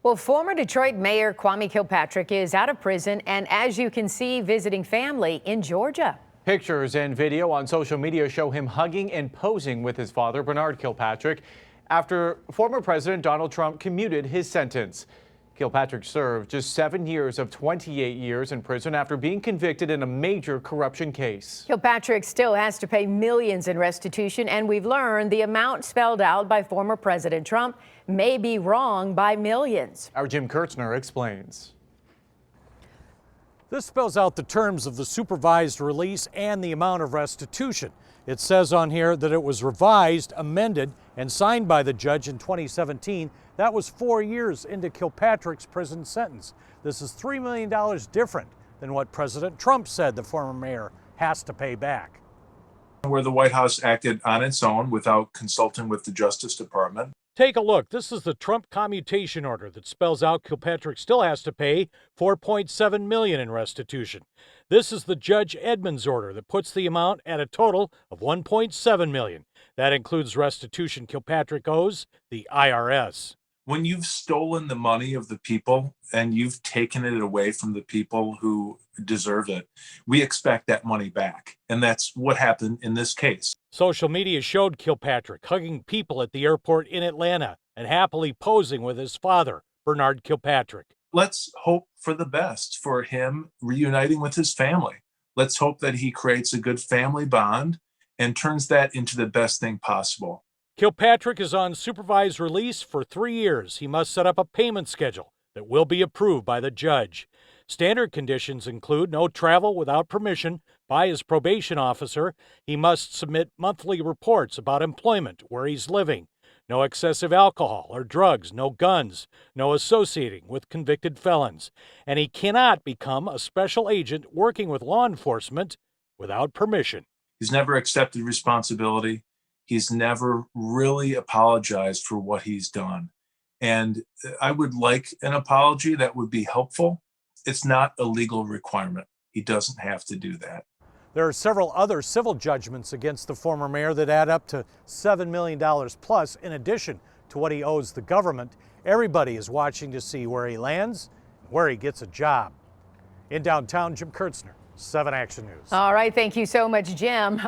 Well, former Detroit Mayor Kwame Kilpatrick is out of prison and, as you can see, visiting family in Georgia. Pictures and video on social media show him hugging and posing with his father, Bernard Kilpatrick, after former President Donald Trump commuted his sentence. Kilpatrick served just 7 years of 28 years in prison after being convicted in a major corruption case. Kilpatrick still has to pay millions in restitution, and we've learned the amount spelled out by former President Trump may be wrong by millions. Our Jim Kurtzner explains. This spells out the terms of the supervised release and the amount of restitution. It says on here that it was revised, amended, and signed by the judge in 2017. That was 4 years into Kilpatrick's prison sentence. This is $3 million different than what President Trump said the former mayor has to pay back. Where the White House acted on its own without consulting with the Justice Department. Take a look. This is the Trump commutation order that spells out Kilpatrick still has to pay $4.7 million in restitution. This is the Judge Edmonds order that puts the amount at a total of $1.7 million. That includes restitution Kilpatrick owes the IRS. When you've stolen the money of the people and you've taken it away from the people who deserve it, we expect that money back. And that's what happened in this case. Social media showed Kilpatrick hugging people at the airport in Atlanta and happily posing with his father, Bernard Kilpatrick. Let's hope for the best for him reuniting with his family. Let's hope that he creates a good family bond and turns that into the best thing possible. Kilpatrick is on supervised release for 3 years. He must set up a payment schedule that will be approved by the judge. Standard conditions include no travel without permission by his probation officer. He must submit monthly reports about employment, where he's living, no excessive alcohol or drugs, no guns, no associating with convicted felons. And he cannot become a special agent working with law enforcement without permission. He's never accepted responsibility. He's never really apologized for what he's done. And I would like an apology that would be helpful. It's not a legal requirement. He doesn't have to do that. There are several other civil judgments against the former mayor that add up to $7 million plus, in addition to what he owes the government. Everybody is watching to see where he lands and where he gets a job. In downtown, Jim Kurtzner, 7 Action News. All right, thank you so much, Jim.